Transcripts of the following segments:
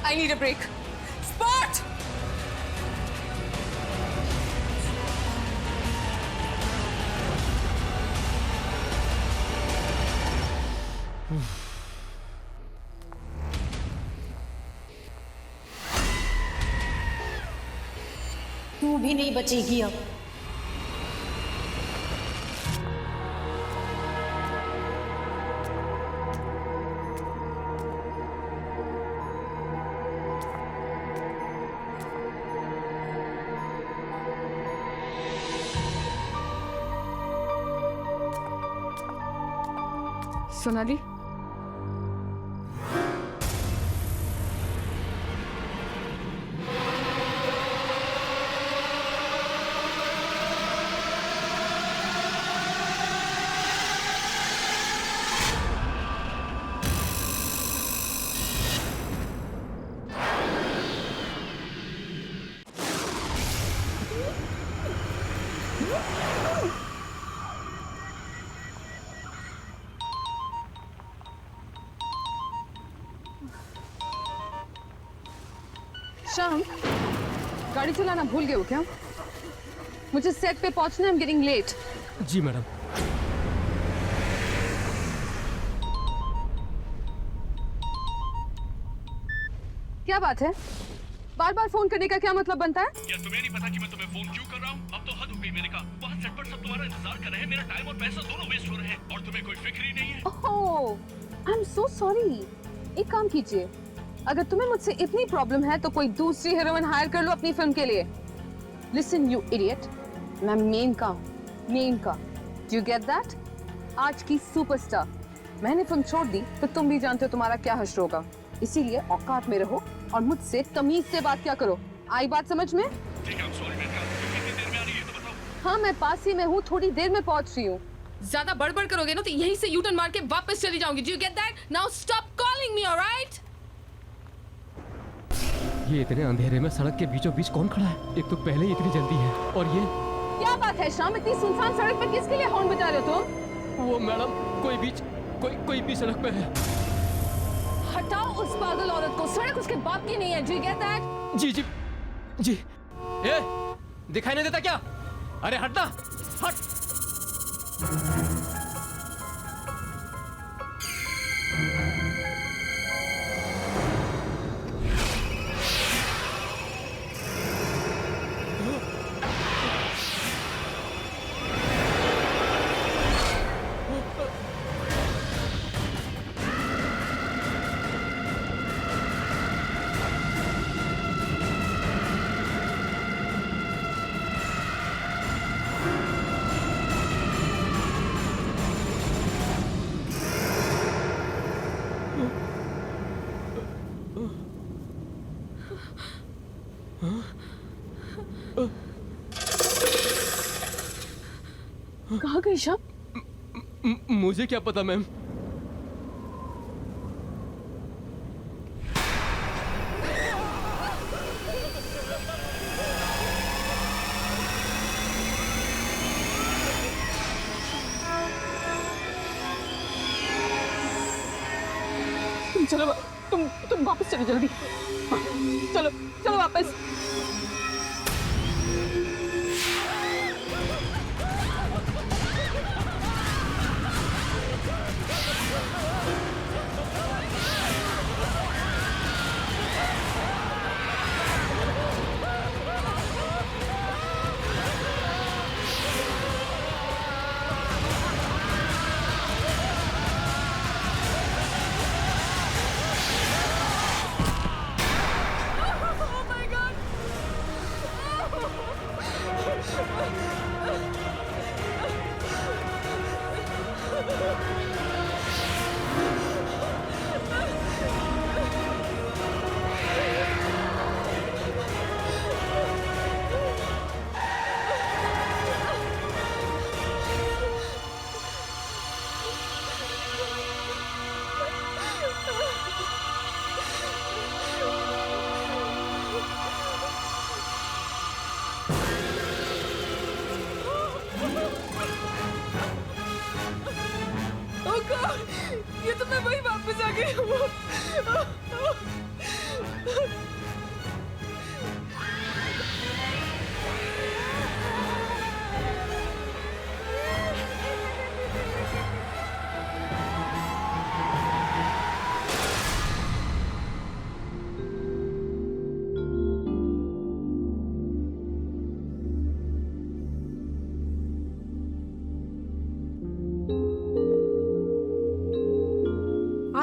I need a break. Spot! तू भी नहीं बचेगी अब। सोनाली, शाम, गाड़ी चलाना भूल गए हो क्या? मुझे सेट पे पहुंचना है, I'm getting late. Ji madam. क्या बात है? बार बार फोन करने का क्या मतलब बनता है? क्या तुम्हें नहीं पता कि मैं तुम्हें फोन क्यों कर रहा हूँ? अब तो हद हो गई मेरे का। वहाँ सेट पर सब तुम्हारा इंतजार कर रहे हैं, मेरा टाइम और पैसा दोनों वेस्ट हो रहे हैं और तुम्हें कोई फिक्र ही नहीं है। ओह, आई एम सो सॉरी। एक काम कीजिए, अगर तुम्हें मुझसे इतनी प्रॉब्लम है तो कोई दूसरी हीरोइन हायर कर लो अपनी फिल्म के लिए। लिसन यू इडियट, मैं मेन का डू यू गेट दैट? आज की सुपरस्टार। मैंने फिल्म छोड़ दी तो तुम भी जानते हो तुम्हारा क्या हश्र होगा, इसीलिए औकात में रहो और मुझसे तमीज से बात क्या करो। आई बात समझ में? ठीक है, सॉरी मेरे का। कितनी देर में आ रही है तो बताओ। हाँ, मैं पास ही में हूँ, थोड़ी देर में पहुँच रही हूँ। ज्यादा बड़बड़ करोगे ना तो यहीं से यू टर्न मार के वापस चली जाऊंगी। Do you get that? Now stop calling me, alright? ये इतने अंधेरे में सड़क के बीचों बीच कौन खड़ा है? एक तो पहले ही इतनी जल्दी है और ये क्या बात है शाम, इतनी सुनसान सड़क पर किसके लिए हॉर्न बजा रहे हो तुम? वो मैडम कोई भी सड़क पे है। हटाओ उस पागल औरत को, सड़क उसके बाप की नहीं है। Do you get that? जी। ए, दिखाई नहीं देता क्या? अरे हटना, हट। कहाँ गई शाम? मुझे क्या पता मैम। चलो तुम वापस चलो जल्दी। चलो वापस।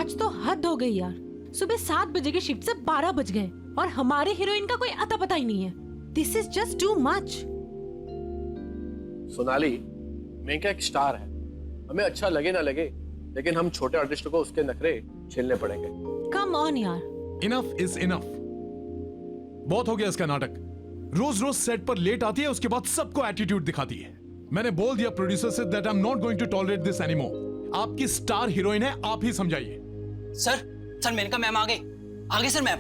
आज तो हद हो गई यार। सुबह 7 बजे की शिफ्ट से 12 बज गए और हमारे हीरोइन का कोई अता पता ही नहीं है। This is just too much. Sonali, Menaka एक स्टार है, हमें अच्छा लगे ना लगे, लेकिन हम छोटे आर्टिस्ट को उसके नखरे झेलने पड़ेंगे। कम ऑन यार। Enough is enough. बहुत हो गया इसका नाटक। रोज रोज सेट पर लेट आती है, उसके बाद सबको एटीट्यूड दिखाती है। मैंने बोल दिया प्रोड्यूसर से that I am not going to tolerate this anymore. आपकी स्टार हीरोइन है, आप ही समझाइए। सर मेनका मैम आ गए sir ma'am.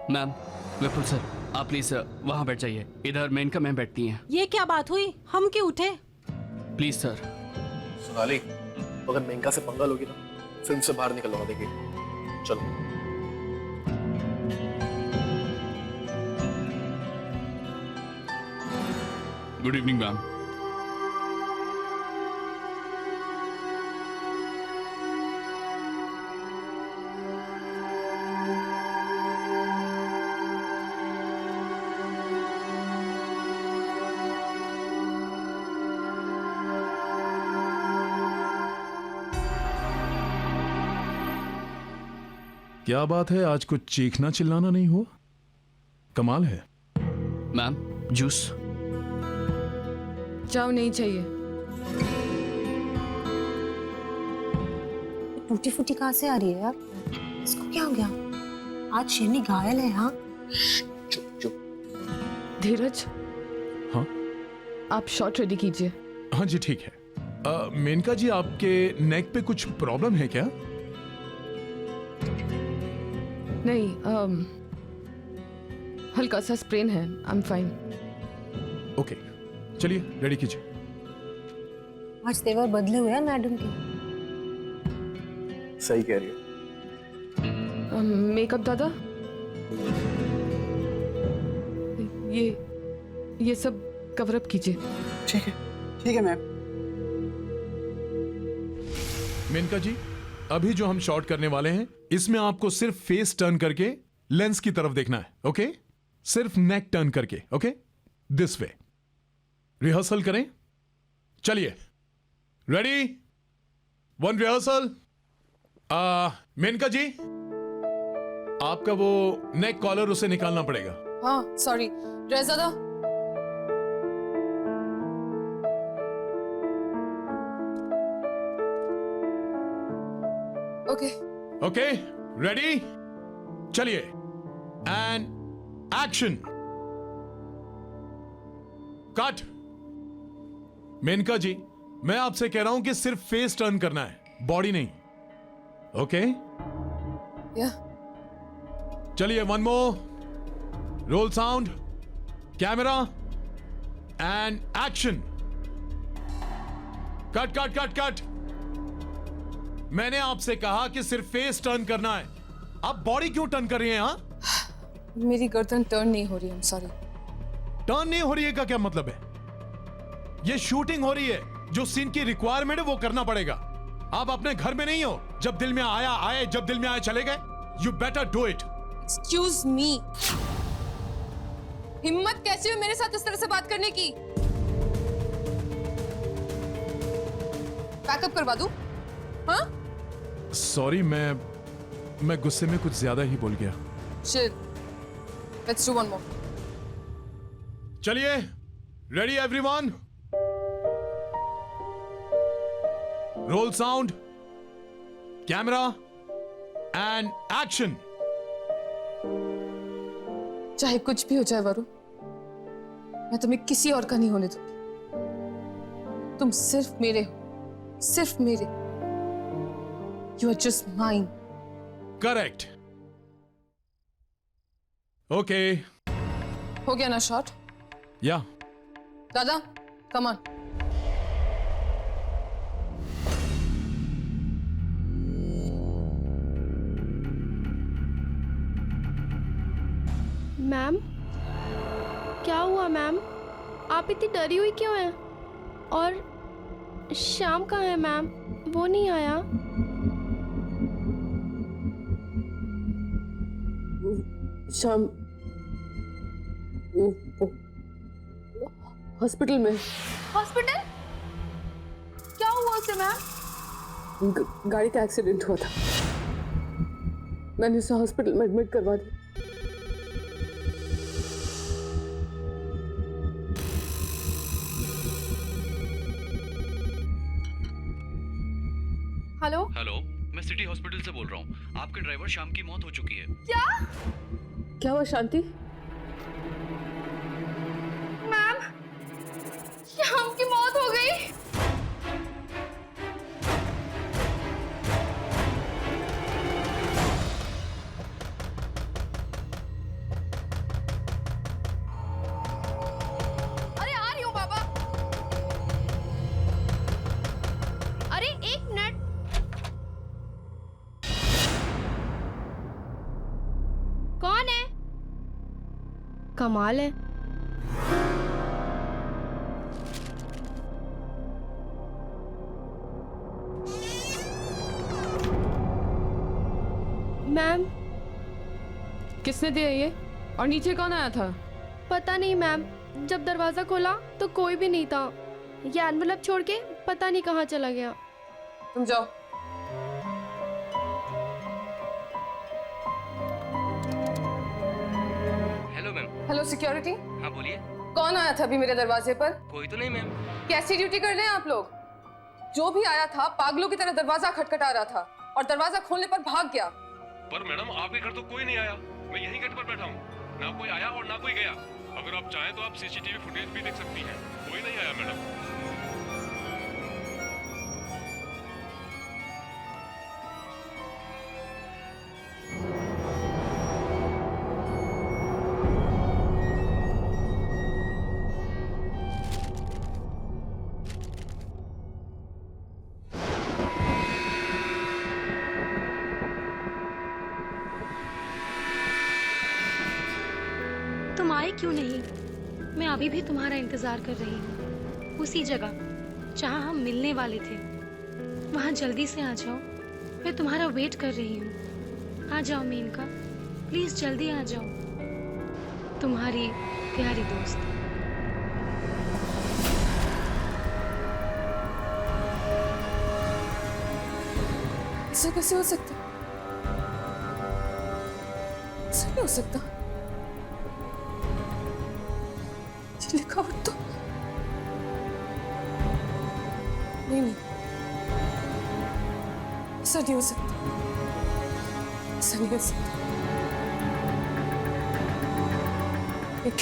Ma'am, Vipul sir, आप प्लीज वहां बैठ जाइए। इधर मेनका मैम बैठती हैं। ये क्या बात हुई? हम क्यों उठे? Please sir. सोनाली, अगर मेनका से पंगा लोगी ना, फिल्म से बाहर निकलवा देगी। चलो। Good evening ma'am. क्या बात है, आज कुछ चीखना चिल्लाना नहीं हुआ? कमाल है। Ma'am, juice. जाओ, नहीं चाहिए। टूटी फूटी कहाँ से आ रही है यार? इसको क्या हो गया? आज शेरनी घायल है। हाँ, चुप चुप। धीरज, हाँ आप शॉट रेडी कीजिए। हाँ जी, ठीक है। मेनका जी, आपके नेक पे कुछ प्रॉब्लम है क्या? नहीं, हल्का सा स्प्रेन है। I am fine. ओके, चलिए रेडी कीजिए। आज तेवर बदले हुए हैं मैडम के। सही कह रही है। मेकअप दादा, ये सब कवर अप कीजिए। ठीक है मैम। मेनका जी, अभी जो हम शॉट करने वाले हैं, इसमें आपको सिर्फ फेस टर्न करके लेंस की तरफ देखना है। ओके? सिर्फ नेक टर्न करके। ओके? This way. रिहर्सल करें। चलिए, रेडी? 1 रिहर्सल। मेनका जी, आपका वो नेक कॉलर उसे निकालना पड़ेगा। हाँ, सॉरी रेज़ादा। Okay okay, ready? चलिए, and action. Cut. Menaka ji, मैं आपसे कह रहा हूं कि सिर्फ फेस टर्न करना है, बॉडी नहीं। ओके? या चलिए, 1 more. Roll sound, camera, and action. Cut cut cut cut. मैंने आपसे कहा कि सिर्फ फेस टर्न करना है, आप बॉडी क्यों टर्न कर रही हैं? हाँ, मेरी गर्दन टर्न नहीं हो रही। I am sorry. टर्न नहीं हो रही है का क्या मतलब है? ये शूटिंग हो रही है, जो सीन की रिक्वायरमेंट है वो करना पड़ेगा। आप अपने घर में नहीं हो, जब दिल में आया आए, जब दिल में आए चले गए। You better do it. Excuse me, हिम्मत कैसी हुई मेरे साथ इस तरह से बात करने की? पैकअप करवा दूं? हाँ? सॉरी, मैं गुस्से में कुछ ज्यादा ही बोल गया। Chill. Let's do one more. चलिए, ready everyone? Role sound, camera, and action. चाहे कुछ भी हो जाए वरुण, मैं तुम्हें किसी और का नहीं होने दूंगी। तुम सिर्फ मेरे हो, सिर्फ मेरे। You are just mine. Correct. Okay, हो गया ना शॉट? या दादा, come on. मैम, क्या हुआ मैम? आप इतनी डरी हुई क्यों हैं? और श्याम कहाँ है मैम? वो नहीं आया? शाम हॉस्पिटल में। हॉस्पिटल? क्या हुआ उसे मैम? गाड़ी का एक्सीडेंट हुआ था, मैंने उसे हॉस्पिटल में एडमिट करवा दिया। हेलो? हेलो, मैं सिटी हॉस्पिटल से बोल रहा हूँ। आपके ड्राइवर श्याम की मौत हो चुकी है। क्या हुआ शांति? मैम, श्याम की मौत हो गई। अरे आ रही हूँ बाबा। अरे एक मिनट, कौन है? कमाल है। मैम, किसने दिया ये? और नीचे कौन आया था? पता नहीं मैम, जब दरवाजा खोला तो कोई भी नहीं था। ये एनवलप छोड़ के पता नहीं कहाँ चला गया। तुम जाओ। Hello ma'am. हेलो सिक्योरिटी, हाँ बोलिए। कौन आया था अभी मेरे दरवाजे पर? कोई तो नहीं मैम। कैसी ड्यूटी कर रहे हैं आप लोग? जो भी आया था पागलों की तरह दरवाजा खटखटा रहा था और दरवाजा खोलने पर भाग गया। पर मैडम, आपके घर तो कोई नहीं आया। मैं यही गेट पर बैठा हूँ। ना कोई आया और ना कोई गया। अगर आप चाहें तो आप सीसीटीवी फुटेज भी देख सकती हैं। कोई नहीं आया मैडम। तुम आए क्यों नहीं? मैं अभी भी तुम्हारा इंतजार कर रही हूँ, उसी जगह जहाँ हम मिलने वाले थे। वहाँ जल्दी से आ जाओ, मैं तुम्हारा वेट कर रही हूँ। आ जाओ मेनका, प्लीज जल्दी आ जाओ। तुम्हारी प्यारी दोस्त। ऐसा कैसे हो सकता? ऐसा नहीं हो सकता। ये लिखावट तो नहीं, ऐसा नहीं हो सकता। ऐसा नहीं हो सकता। एक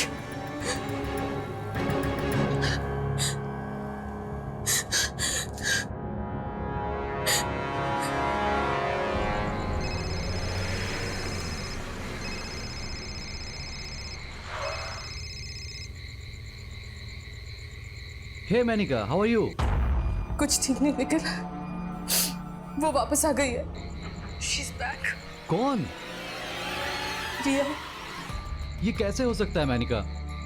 हे मैनिका, हाउ आर यू? कुछ ठीक नहीं निकला। वो वापस आ गई है। She's back. कौन? रिया। ये कैसे हो सकता है मैनिका?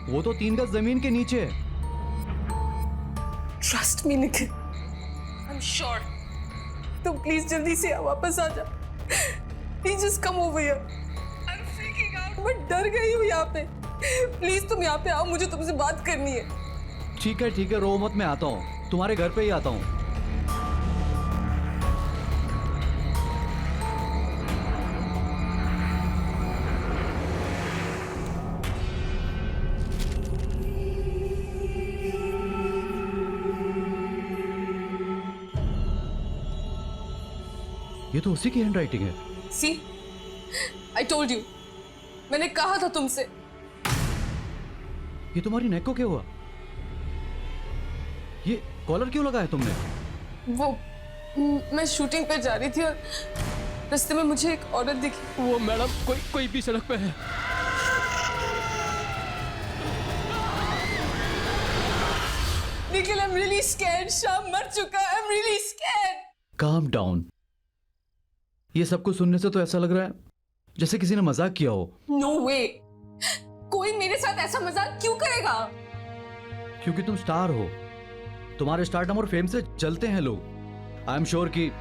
वो तो 3 गज जमीन के नीचे है। Trust me Nikhil, I'm sure. तुम प्लीज जल्दी से वापस आ जा। Please just come over here. I'm freaking out. मैं डर गई हूँ यहाँ पे। प्लीज तुम यहाँ पे आओ, मुझे तुमसे बात करनी है। ठीक है, रो मत, मैं आता हूँ। तुम्हारे घर पे ही आता हूँ। ये तो उसी की हैंडराइटिंग है। See, I told you. मैंने कहा था तुमसे। ये तुम्हारी नेक को क्या हुआ? ये कॉलर क्यों लगा है तुमने? वो मैं शूटिंग पे जा रही थी और रास्ते में मुझे एक औरत दिखी। वो मैडम कोई भी सड़क पे है। Nikhil, I'm really scared. Shyam मर चुका है। I'm really scared. Calm down. ये सब कुछ सुनने से तो ऐसा लग रहा है जैसे किसी ने मजाक किया हो। No way. कोई मेरे साथ ऐसा मजाक क्यों करेगा? क्योंकि तुम स्टार हो। तुम्हारे स्टारडम और फेम से जलते हैं लोग। आई एम श्योर कि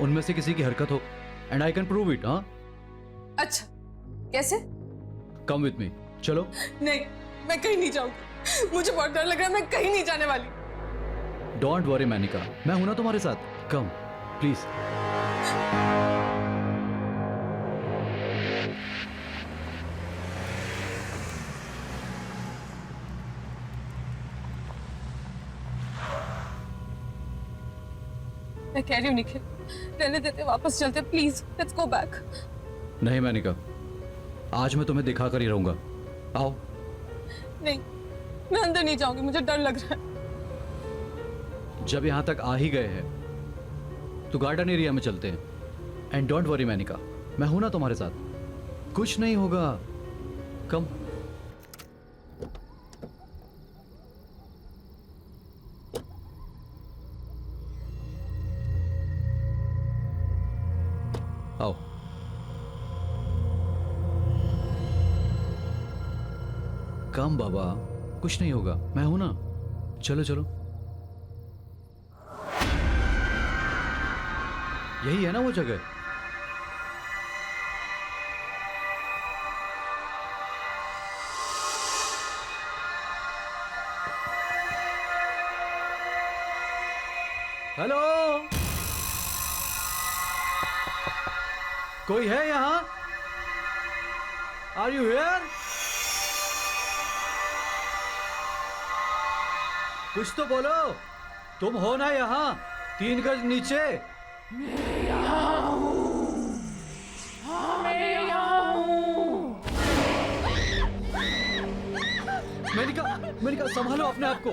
उनमें से किसी की हरकत हो, and I can prove it. हाँ, अच्छा, कैसे? कम विथ मी, चलो। नहीं, मैं कहीं नहीं जाऊंगी, मुझे बहुत डर लग रहा है, मैं कहीं नहीं जाने वाली। डोंट वरी मैनिका, मैं हूं ना तुम्हारे साथ, कम प्लीज। मैं कह रही हूँ निखिल, रहने देते, वापस चलते, प्लीज लेट्स गो बैक। नहीं मैनिका, आज मैं तुम्हें दिखा कर ही रहूंगा, आओ। नहीं, मैं अंदर नहीं जाऊंगी, मुझे डर लग रहा है। जब यहां तक आ ही गए हैं तो गार्डन एरिया में चलते हैं। एंड डोंट वरी मैनिका, मैं हूं ना तुम्हारे साथ, कुछ नहीं होगा, कम। आओ। कम बाबा, कुछ नहीं होगा, मैं हूं ना, चलो चलो। यही है ना वो जगह? हेलो, कोई है यहां? Are you here? कुछ तो बोलो, तुम हो ना यहां 3 गज नीचे? मेरिका संभालो अपने आप को,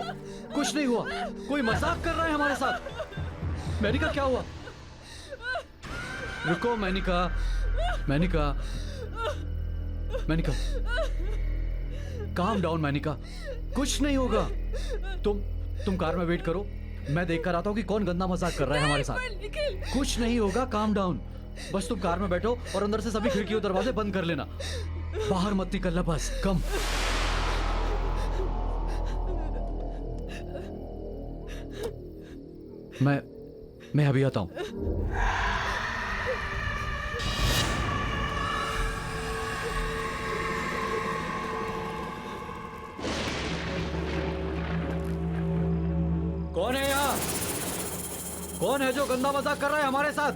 कुछ नहीं हुआ, कोई मजाक कर रहा है हमारे साथ। मेरिका क्या हुआ? रुको मेनिका, मेनिका, मेनिका, काम डाउन मेनिका, कुछ नहीं होगा। तुम कार में वेट करो, मैं देख कर आता हूँ कि कौन गंदा मजाक कर रहा है हमारे साथ। कुछ नहीं होगा, काम डाउन। बस तुम कार में बैठो और अंदर से सभी खिड़कियों दरवाजे बंद कर लेना, बाहर मत निकलना, बस कम। मैं अभी आता हूं। कौन है यहाँ? कौन है जो गंदा मजाक कर रहा है हमारे साथ?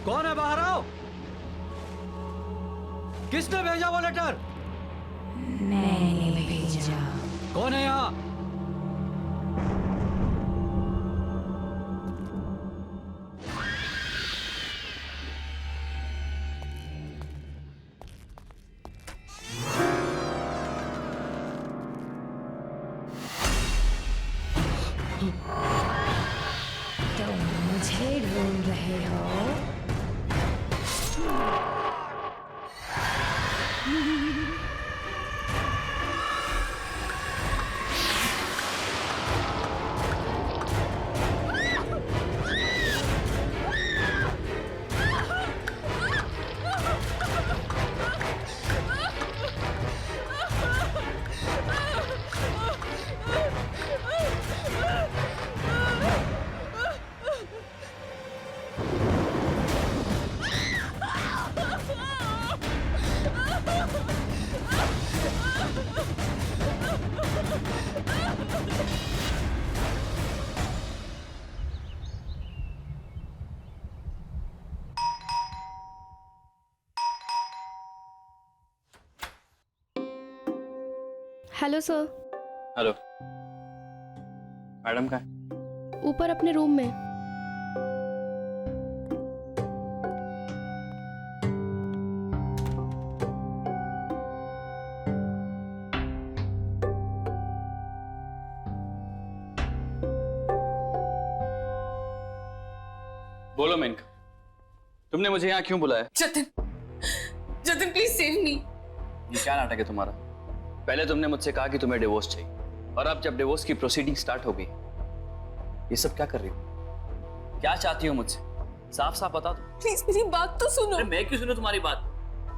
कौन है? बाहर आओ। किसने भेजा वो लेटर? मैंने भेजा। कौन है यहाँ? तो मुझे ढूंढ रहे हो? Hello sir. हेलो मैडम, का है? ऊपर अपने रूम में। बोलो मेनका, तुमने मुझे यहाँ क्यों बुलाया? जतिन, जतिन प्लीज सेव मी। ये क्या नाटक है तुम्हारा? पहले तुमने मुझसे कहा कि तुम्हें डिवोर्स चाहिए, और अब जब डिवोर्स की प्रोसीडिंग स्टार्ट हो गई, ये सब क्या कर रही हो? क्या चाहती हो मुझसे? साफ साफ बता दो। प्लीज मेरी बात तो सुनो। अरे मैं क्यों सुनूं तुम्हारी बात?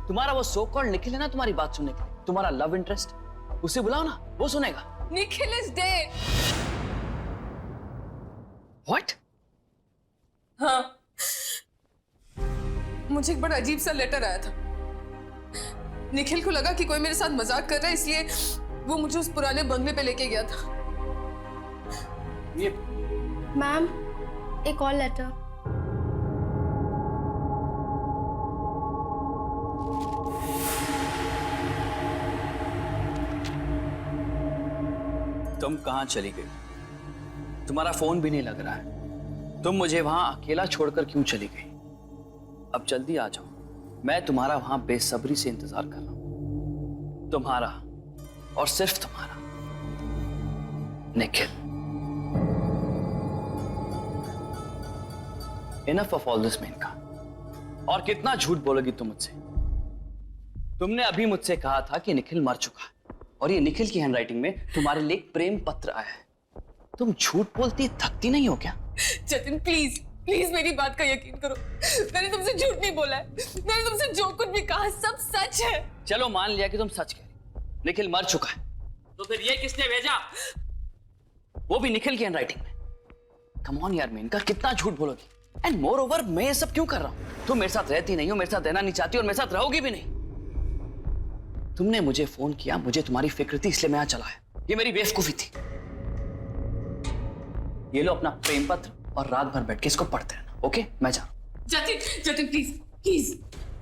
तुम्हारा वो सो कॉल्ड निखिल है ना तुम्हारी बात सुनने के लिए, तुम्हारा लव इंटरेस्ट, उसे बुलाओ ना, वो सुनेगा। Nikhil is dead. व्हाट? हाँ, मुझे एक बड़ा अजीब सा लेटर आया था। निखिल को लगा कि कोई मेरे साथ मजाक कर रहा है, इसलिए वो मुझे उस पुराने बंगले पे लेके गया था। ये मैम, एक और लेटर। तुम कहाँ चली गई? तुम्हारा फोन भी नहीं लग रहा है। तुम मुझे वहां अकेला छोड़कर क्यों चली गई? अब जल्दी आ जाओ, मैं तुम्हारा वहां बेसब्री से इंतजार कर रहा हूं। तुम्हारा और सिर्फ तुम्हारा Nikhil. Enough of all this Menaka. और कितना झूठ बोलोगी तुम मुझसे? तुमने अभी मुझसे कहा था कि निखिल मर चुका है, और ये निखिल की हैंडराइटिंग में तुम्हारे लिए एक प्रेम पत्र आया है। तुम झूठ बोलती थकती नहीं हो क्या? जतिन प्लीज प्लीज मेरी बात का यकीन करो, मैंने तुमसे झूठ नहीं बोला है। मैंने तुमसे जो कुछ भी कहा सब सच है। चलो मान लिया कि तुम सच कह रही, निखिल मर चुका है, तो फिर ये किसने भेजा? वो भी निखिल की हैंडराइटिंग में। कम ऑन यार मेनका, कितना झूठ बोलोगी? एंड मोर ओवर मैं ये सब क्यों कर रहा हूं? तुम मेरे साथ रहती नहीं हो, मेरे साथ रहना नहीं चाहती और मेरे साथ रहोगी भी नहीं। तुमने मुझे फोन किया, मुझे तुम्हारी फिक्र थी, इसलिए मैं यहाँ चला आया। ये मेरी बेवकूफी थी। ये लो अपना प्रेम पत्र और रात भर बैठ के इसको पढ़ते रहना। ओके, मैं जा रहा हूं। Jatin Jatin please please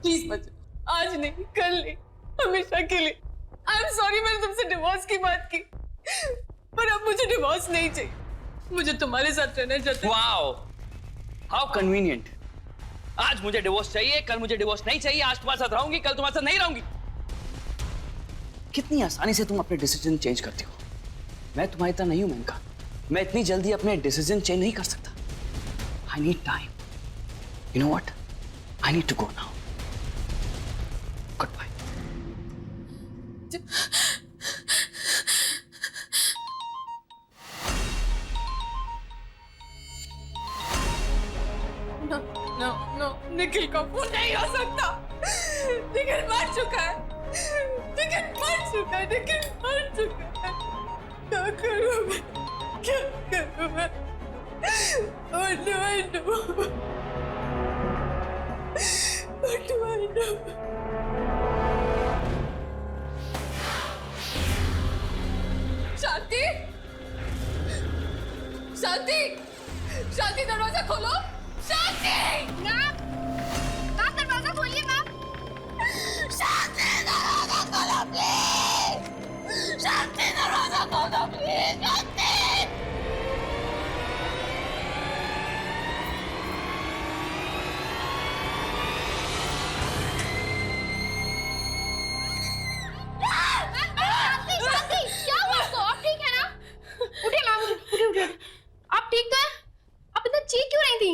please मत, आज नहीं कल नहीं, हमेशा के लिए। आई एम सॉरी, मैंने तुमसे डिवोर्स की बात की, पर अब मुझे डिवोर्स नहीं चाहिए। मुझे तुम्हारे साथ रहना है जतिन। Wow, how convenient. आज मुझे डिवोर्स चाहिए, कल मुझे डिवोर्स नहीं चाहिए। आज तुम्हारे साथ रहूंगी, कल तुम्हारे साथ नहीं रहूंगी। कितनी आसानी से तुम अपने डिसीजन चेंज करती हो। मैं तुम्हारी तरह नहीं हूं मेनका, मैं इतनी जल्दी अपने डिसीजन चेंज नहीं कर सकता। I need time. You know what, I need to go now. Good bye. No no no, Nikhil का फोन नहीं हो सकता। निखिल मर चुका है, निखिल मर चुका है, निखिल मर चुका है। क्या करूं मैं, क्या करूं मैं? What do I do? What do I do? शांति, शांति, शांति, दरवाजा खोलो। शांति, मैम, दरवाजा खोलिए मैम। शांति, दरवाजा खोलो प्लीज। शांति, दरवाजा खोलो प्लीज। शांति। आप ठीक तो हैं? आप इतना चीख क्यों रही थी?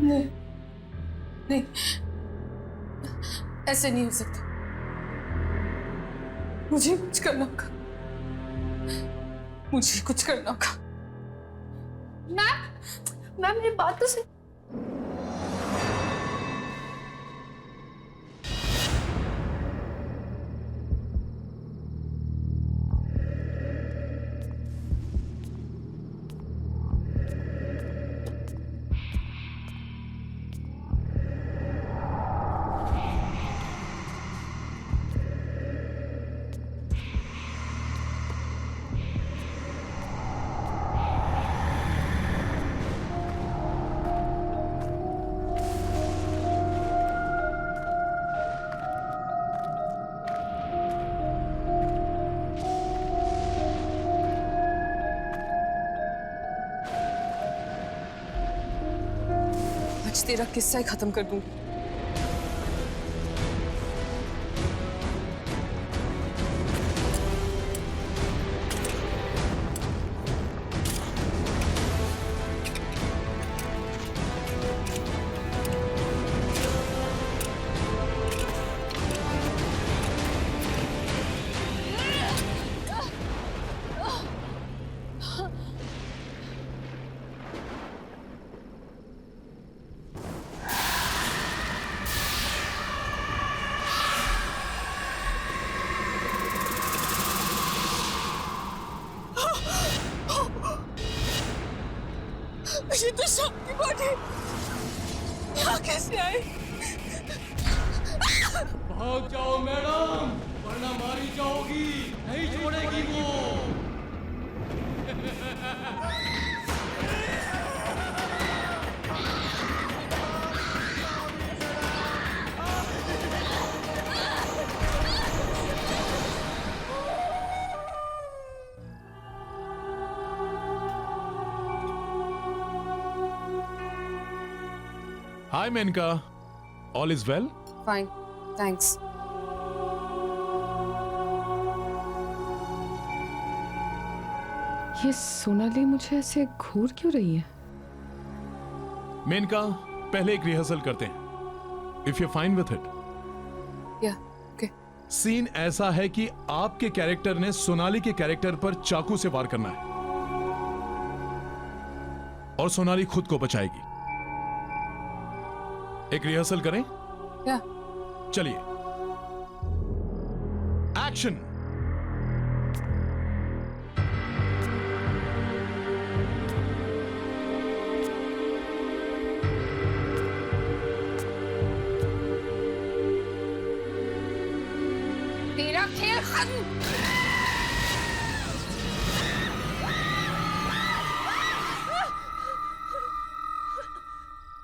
नहीं नहीं, ऐसे नहीं हो सकता। मुझे कुछ करना होगा, मुझे कुछ करना होगा। मैम मेरी बात तो सुन। आज तेरा किस्सा ही खत्म कर दूंगी। ये तो शाम की बॉडी यहाँ कैसे आई? भाग जाओ मैडम, वरना मारी जाओगी, नहीं छोड़ेगी वो। Hi, Menka. All is well? Fine, thanks. ये सोनाली मुझे ऐसे घूर क्यों रही है? मेनका, पहले एक रिहर्सल करते हैं. If you're fine with it. Yeah, okay. Scene ऐसा है कि आपके कैरेक्टर ने सोनाली के कैरेक्टर पर चाकू से वार करना है और सोनाली खुद को बचाएगी. एक रिहर्सल करें? Yeah. चलिए. एक्शन. तेरा खेल खत्म.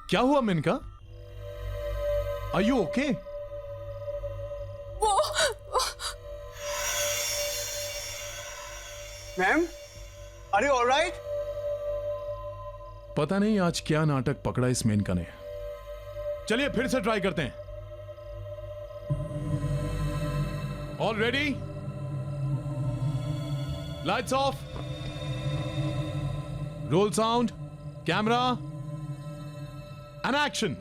क्या हुआ Menaka? Are you okay? Ma'am, are you alright? पता नहीं आज क्या नाटक पकड़ा इस मेनका ने. चलिए फिर से ट्राई करते हैं. All ready? Lights off. Role sound, camera and action.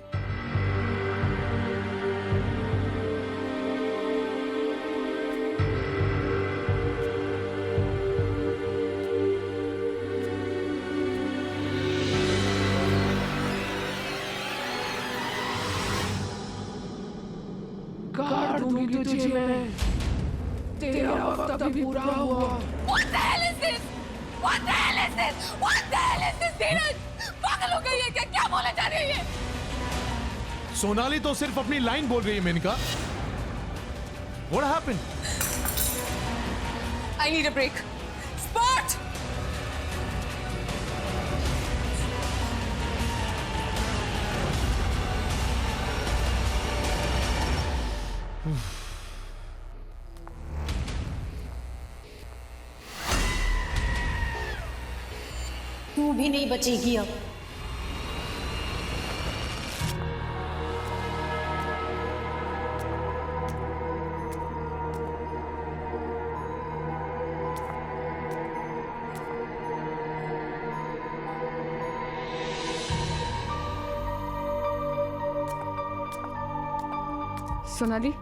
काट दूंगी तुझे मैं. तेरा वक्त अभी पूरा हुआ. What the hell is this? What the hell is this? What the hell is this? धीरज, पागल हो गई है क्या? क्या बोले जा रही है? सोनाली तो सिर्फ अपनी लाइन बोल रही है Maneka. What happened? I need a break. Spot! तू भी नहीं बचेगी अब. Sonali,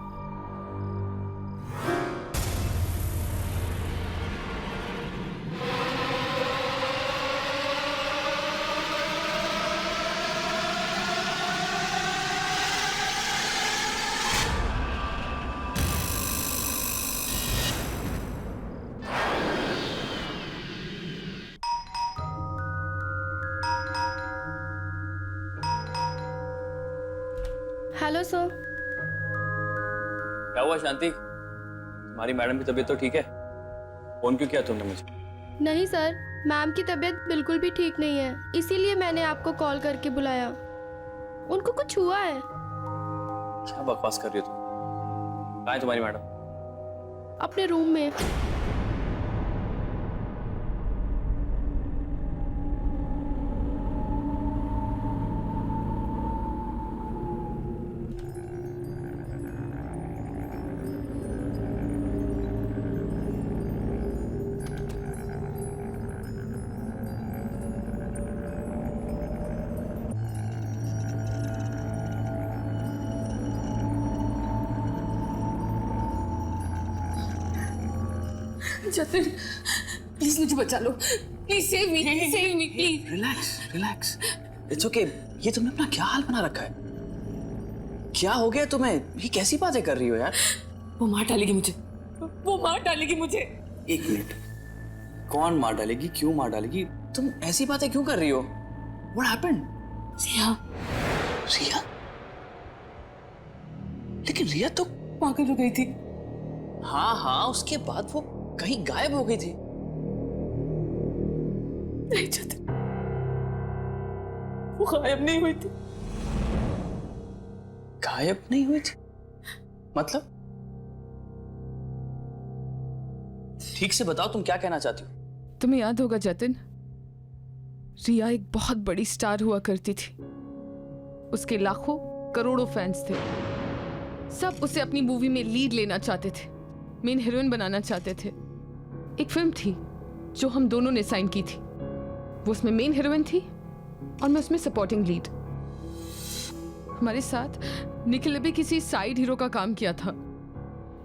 hello sir. क्या हुआ शांति? तुम्हारी मैडम की तबीयत तो ठीक है? फोन क्यों किया तुमने मुझे? नहीं सर, मैम की तबीयत बिल्कुल भी ठीक नहीं है, इसीलिए मैंने आपको कॉल करके बुलाया. उनको कुछ हुआ है. क्या बकवास कर रही हो तुम? कहाँ है तुम्हारी मैडम? अपने रूम में. जतिन, प्लीज मुझे बचा लो. Please save me, save me please. Relax, relax. It's okay. ये तुमने अपना क्या हाल बना रखा है? क्या हो गया तुम्हें? ये कैसी बातें कर रही हो यार? वो मार डालेगी मुझे. वो मार डालेगी मुझे. एक मिनट. कौन मार डालेगी? क्यों मार डालेगी? तुम ऐसी बातें क्यों कर रही हो? What happened? रिया रिया? लेकिन रिया तो पागल हो गई थी। हाँ, उसके बाद वो कहीं गायब हो गई थी। नहीं जतिन, वो गायब नहीं हुई थी। गायब नहीं हुई थी? मतलब? ठीक से बताओ, तुम क्या कहना चाहती हो? तुम्हें याद होगा जतिन, रिया एक बहुत बड़ी स्टार हुआ करती थी। उसके लाखों करोड़ों फैंस थे। सब उसे अपनी मूवी में लीड लेना चाहते थे, मेन हीरोइन बनाना चाहते थे। एक फिल्म थी जो हम दोनों ने साइन की थी। वो उसमें मेन हीरोइन थी और मैं उसमें सपोर्टिंग लीड। हमारे साथ निखिल ने भी किसी साइड हीरो का काम किया था।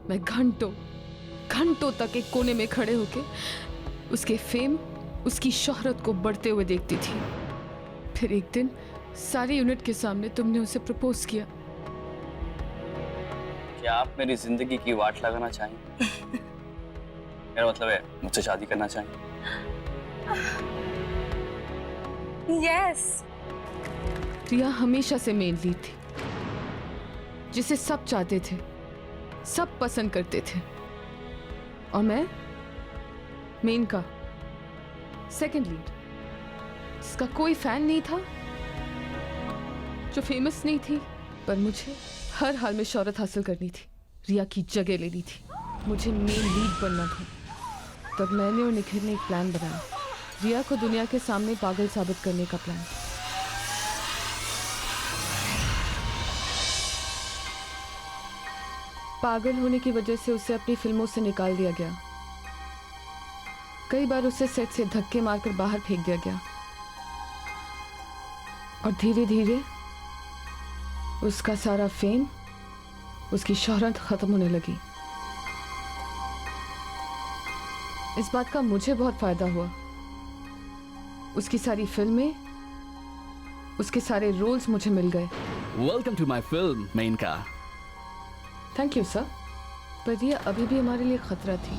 मैं घंटों तक एक कोने में खड़े होके उसके फेम, उसकी शोहरत को बढ़ते हुए देखती थी। फिर एक दिन सारी यूनिट के सामने तुमने उसे प्रपोज किया। क्या आप मेरी जिंदगी की वाट लगाना चाहेंगे? मेरा मतलब है मुझसे शादी करना चाहेंगे? यस। रिया हमेशा से मेन लीड थी, जिसे सब चाहते थे, सब पसंद करते थे। और मैं मेन का सेकंड लीड, जिसका कोई फैन नहीं था, जो फेमस नहीं थी, पर मुझे हर हाल में शोहरत हासिल करनी थी, रिया की जगह लेनी थी, मुझे मेन लीड बनना था। तब मैंने और निखिल ने एक प्लान बनाया, रिया को दुनिया के सामने पागल साबित करने का प्लान। पागल होने की वजह से उसे अपनी फिल्मों से निकाल दिया गया। कई बार उसे सेट से धक्के मारकर बाहर फेंक दिया गया और धीरे धीरे उसका सारा फेम, उसकी शोहरत खत्म होने लगी। इस बात का मुझे बहुत फायदा हुआ। उसकी सारी फिल्में, उसके सारे रोल्स मुझे मिल गए। Welcome to my film Menaka. Thank you sir. पर ये अभी भी हमारे लिए खतरा थी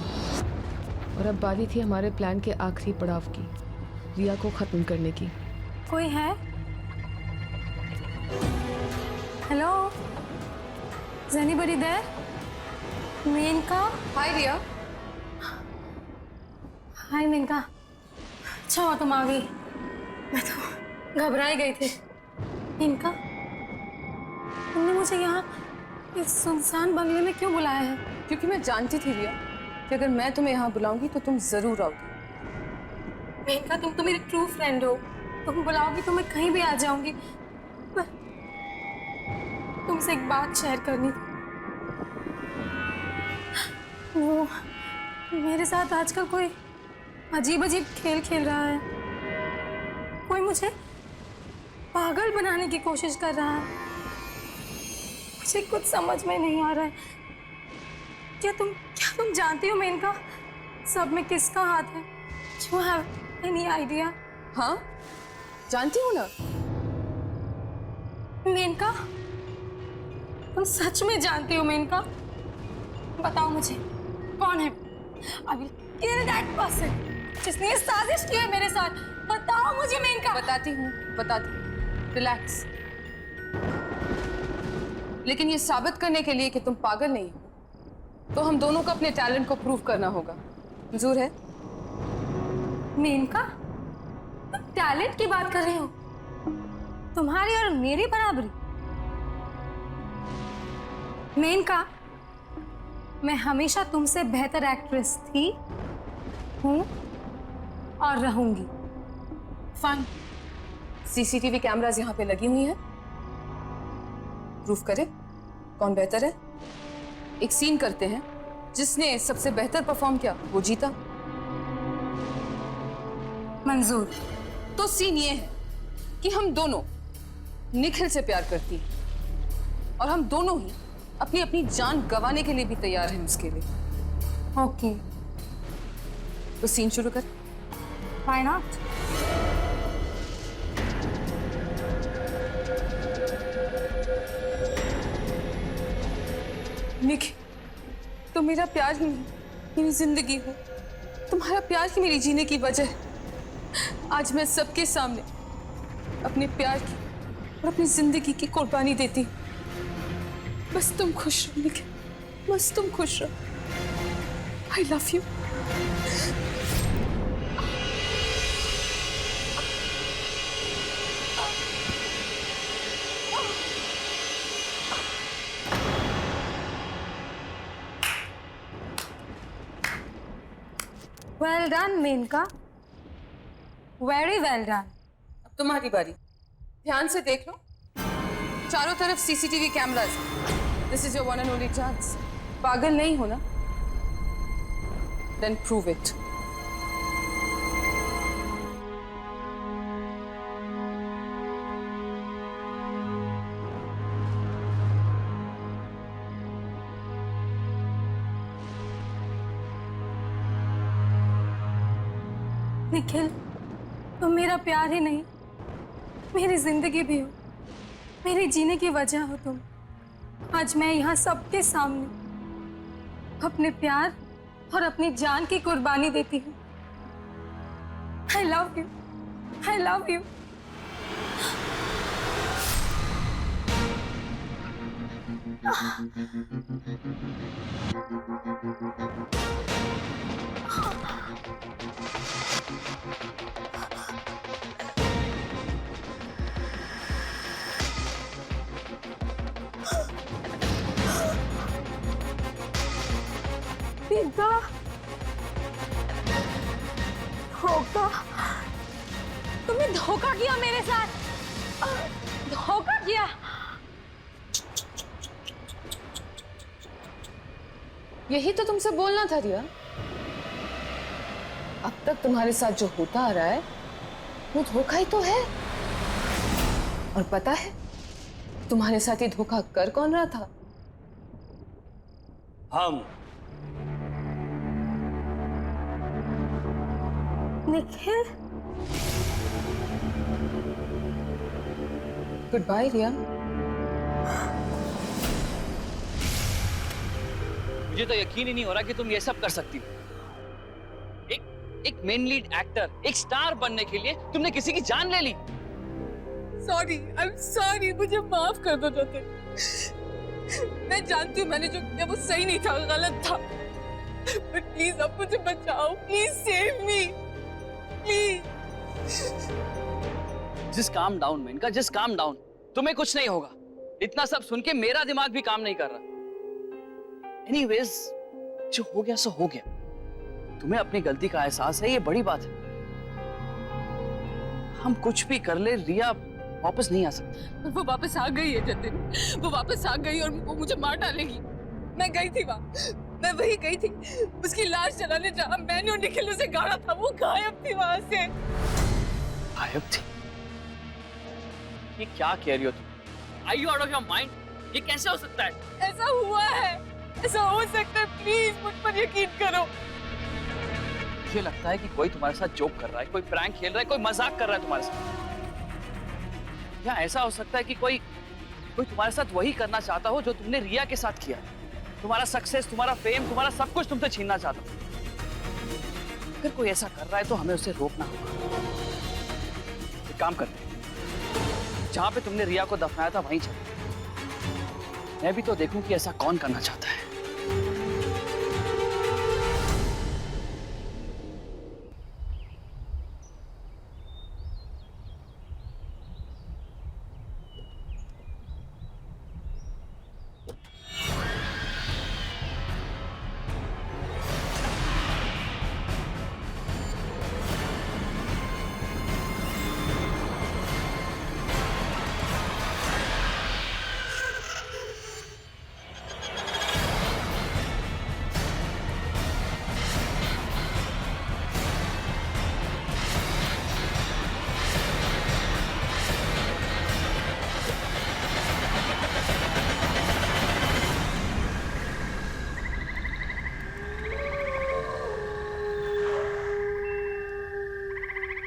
और अब बारी थी हमारे प्लान के आखिरी पड़ाव की, रिया को खत्म करने की। कोई है? Hello, is anybody there? Menaka? Hi Riya. Hi Menaka, अच्छा हुआ तुम आ गई, मैं तो घबराई गई थी। मेनका, तुमने मुझे यहाँ इस सुनसान बंगले में क्यों बुलाया है? क्योंकि मैं जानती थी रिया कि अगर मैं तुम्हें यहाँ बुलाऊंगी तो तुम जरूर आओगी। मेनका, तुम तो मेरी ट्रू फ्रेंड हो, तुम बुलाओगी तो मैं कहीं भी आ जाऊंगी। पर तुमसे एक बात शेयर करनी थी। वो मेरे साथ आजकल कोई अजीब अजीब खेल खेल रहा है। कोई मुझे पागल बनाने की कोशिश कर रहा है। मुझे कुछ समझ में नहीं आ रहा है। क्या तुम जानती हो मेनका, सब में किसका हाथ है? You have any idea? हाँ, जानती हूँ ना। मेनका, तुम सच में जानती हो मेनका? बताओ मुझे, कौन है? I will kill that person जिसने ये साजिश की है मेरे साथ। बताओ मुझे मेनका। बताती हूँ। रिलैक्स। लेकिन ये साबित करने के लिए कि तुम पागल नहीं हो, तो हम दोनों को अपने टैलेंट को प्रूव करना होगा। मंजूर है? मेनका, तुम टैलेंट की बात कर रहे हो? तुम्हारी और मेरी बराबरी? मेनका, मैं हमेशा तुमसे बेहतर एक्ट्रेस थी, हूं और रहूंगी। फाइन। सीसीटीवी कैमरास यहाँ पे लगी हुई हैं। प्रूफ करें कौन बेहतर है। एक सीन करते हैं, जिसने सबसे बेहतर परफॉर्म किया वो जीता। मंजूर। तो सीन ये है कि हम दोनों निखिल से प्यार करती हैं और हम दोनों ही अपनी अपनी जान गंवाने के लिए भी तैयार हैं उसके लिए। ओके, तो सीन शुरू कर। Why not? निखिल, तो मेरा प्यार ही नहीं, मेरी जिंदगी हो। तुम्हारा प्यार ही मेरी जीने की वजह है। आज मैं सबके सामने अपने प्यार की और अपनी जिंदगी की कुर्बानी देती हूँ। बस तुम खुश रहो निखिल, बस तुम खुश रहो। I love you. Well done Menaka, very well done. अब तुम्हारी बारी। ध्यान से देख लो, चारों तरफ CCTV cameras. This is your one and only chance. पागल नहीं हो ना? Then prove it. निखिल, तुम मेरा प्यार ही नहीं, मेरी जिंदगी भी हो, मेरे जीने की वजह हो तुम। आज मैं यहाँ सबके सामने अपने प्यार और अपनी जान की कुर्बानी देती हूँ। आई love you, I love you. पिता, धोखा, तुमने धोखा किया मेरे साथ, धोखा किया। यही तो तुमसे बोलना था रिया। अब तक तुम्हारे साथ जो होता आ रहा है वो धोखा ही तो है। और पता है तुम्हारे साथ ये धोखा कर कौन रहा था? हम। निखिल, गुड बाय रिया। मुझे तो यकीन ही नहीं हो रहा कि तुम ये सब कर सकती हो। एक मेन लीड एक्टर, एक स्टार बनने के लिए तुमने किसी की जान ले ली। सॉरी, आई एम सॉरी, मुझे माफ कर दो जतिन। मैं जानती हूँ मैंने जो किया वो सही नहीं था, गलत था। बट प्लीज अब मुझे बचाओ, please save me, please. Just calm down Menaka, just calm down. तुम्हें कुछ नहीं होगा। इतना सब सुन के मेरा दिमाग भी काम नहीं कर रहा। एनीवेज, जो हो गया सो हो गया। तुम्हें अपनी गलती का एहसास है, ये बड़ी बात है। हम कुछ भी कर ले, रिया वापस नहीं आ सकती। वो वापस आ गई है जतिन, वो वापस आ गई और वो मुझे मार डालेगी। मैं गई थी वहाँ, मैं वही गई थी उसकी लाश जलाने, जहाँ मैंने और निखिल उसे गाड़ा था। वो गायब थी वहाँ से। गायब थी? ये क्या कह रही हो तुम? Are you out of your mind? ये कैसे हो सकता है? ऐसा हुआ है, ऐसा हो सकता है। प्लीज मुझ पर यकीन करो। मुझे लगता है कि कोई तुम्हारे साथ जोक कर रहा है, कोई प्रैंक खेल रहा है, कोई मजाक कर रहा है तुम्हारे साथ। या ऐसा हो सकता है कि कोई तुम्हारे साथ वही करना चाहता हो जो तुमने रिया के साथ किया। तुम्हारा सक्सेस, तुम्हारा फेम, तुम्हारा सब कुछ तुमसे छीनना चाहता हो। अगर कोई ऐसा कर रहा है तो हमें उसे रोकना होगा। एक काम करते हैं, जहां पे तुमने रिया को दफनाया था वहीं चलो। मैं भी तो देखूं कि ऐसा कौन करना चाहता है।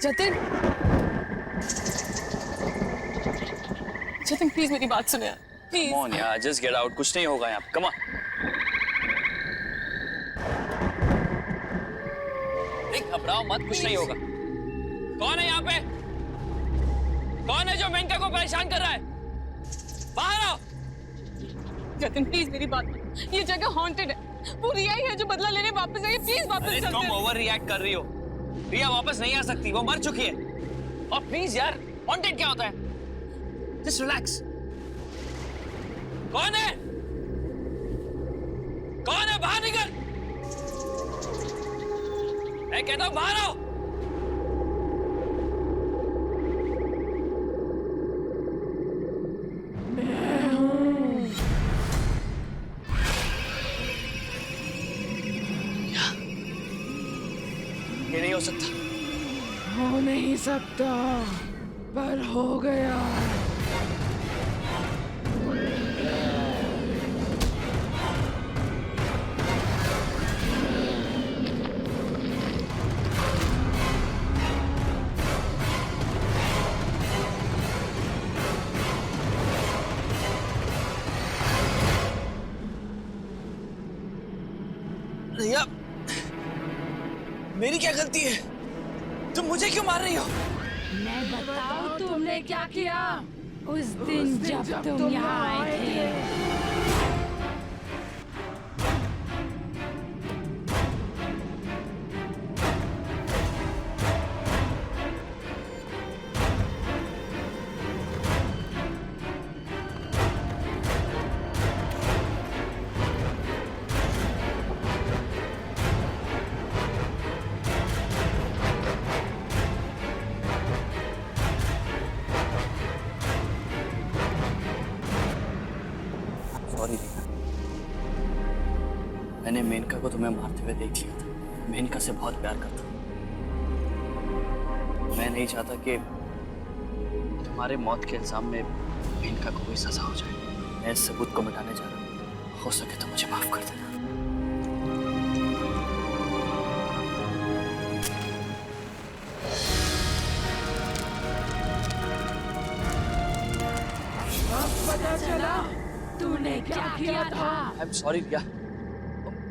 जतिन, जतिन प्लीज मेरी बात सुनो यार, प्लीज। Come on यार, just get out, कुछ नहीं होगा यहाँ। Come on। घबराओ मत, कुछ नहीं होगा। कौन है यहाँ पे? कौन है जो मेनका को परेशान कर रहा है? बाहर आओ। जतिन प्लीज मेरी बात, ये जगह हॉन्टेड है। वो रिया ही है जो बदला लेने वापस आई है। प्लीज वापस अरे चलते तुम हैं। ओवर रिएक्ट कर रही हो। रिया वापस नहीं आ सकती, वो मर चुकी है। और प्लीज यार, हॉन्टेड क्या होता है? Just relax. कौन है? कौन है? बाहर निकल। मैं कहता हूं बाहर आओ। ये नहीं हो सकता। हो नहीं सकता, पर हो गया। रिया, मेरी क्या गलती है? तुम मुझे क्यों मार रही हो? मैं बताऊं तुमने क्या किया उस दिन जब तुम यहाँ आए थे। सॉरी रिया, मैंने मेनका को तुम्हें मारते हुए देख लिया था। मेनका से बहुत प्यार करता हूं। मैं नहीं चाहता कि तुम्हारे मौत के इल्जाम में मेनका को कोई सजा हो जाए। मैं इस सबूत को मिटाने जा रहा हूं। हो सके तो मुझे माफ कर देना। पता चला तूने क्या किया था। आई एम सॉरी रिया,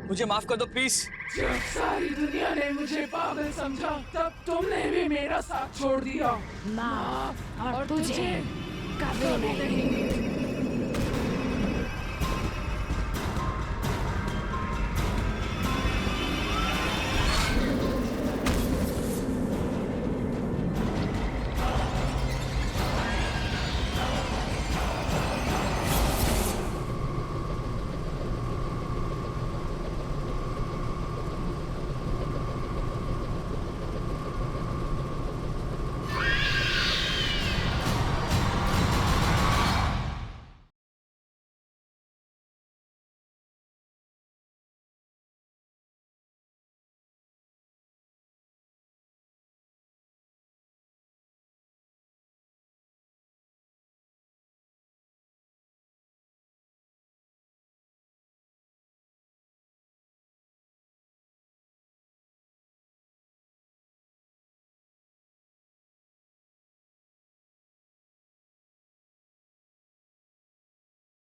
मुझे माफ कर दो प्लीज। जब सारी दुनिया ने मुझे पागल समझा, तब तुमने भी मेरा साथ छोड़ दिया। माफ और तुझे कभी नहीं।